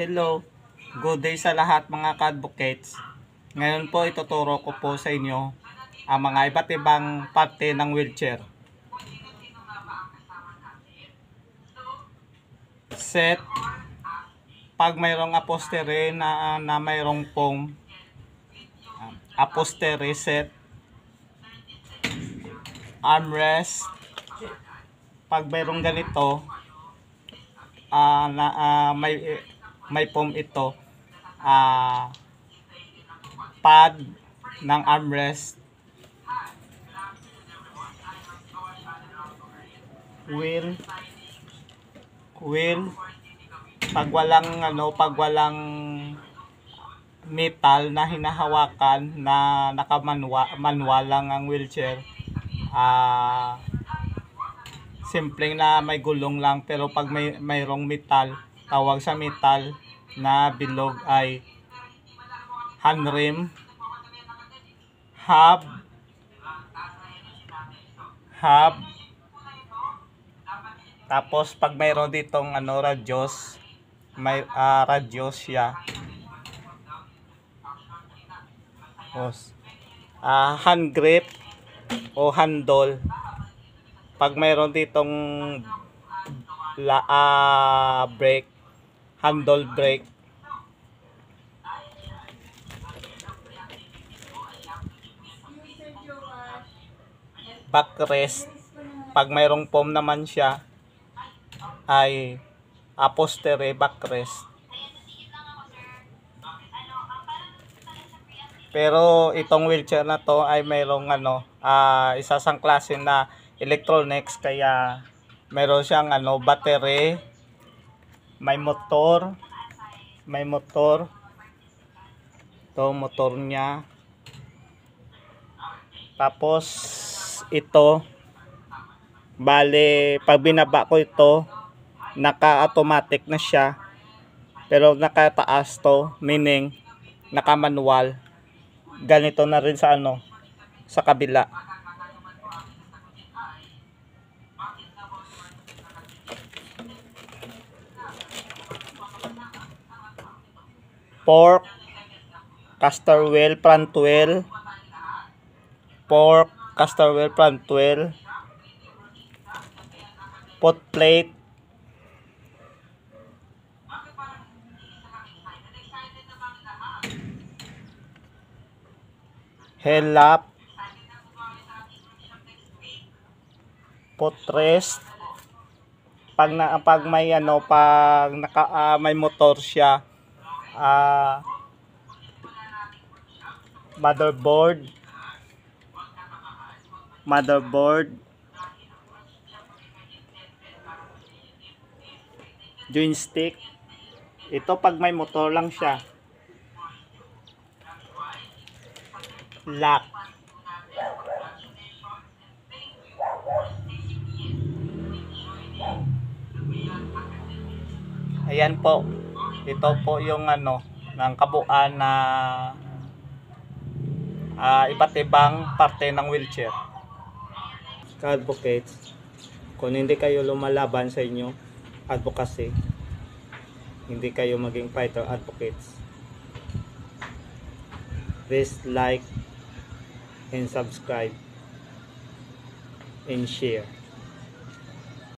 Hello, good day sa lahat mga ka-advocates. Ngayon po ituturo ko po sa inyo ang mga iba't ibang parte ng wheelchair. Set, pag mayroong upholstery na mayroong foam, upholstery set. Armrest, pag mayroong ganito, may foam ito, pad ng armrest, wheel, pag walang metal na hinahawakan na manual lang ang wheelchair, simpleng na may gulong lang, pero pag mayroong metal, tawag sa metal na bilog ay handrim, hub, tapos pag mayroon ditong radios, may radios siya. Hand grip o handle, pag mayroon ditong brake, handle brake. Backrest, pag mayroong foam naman siya ay upholstery backrest. Pero itong wheelchair na to ay mayroong isasang klase na electronics, kaya mayroon siyang battery, may motor, ito motor niya. Tapos ito, bale pag binaba ko ito, naka-automatic na siya, pero nakataas to, meaning naka-manual. Ganito na rin sa sa kabila. Fork, caster wheel, front wheel, fork, caster wheel, front wheel, foot plate, headlamp, footrest, pag may may motor siya, motherboard, joystick. Ito pag may motor lang siya. Lock. Ayan po. Ito po yung ng kabuuan na iba't ibang parte ng wheelchair. Ka-advocates, kung hindi kayo lumalaban sa inyo advocacy, hindi kayo maging fighter advocates, please like and subscribe and share.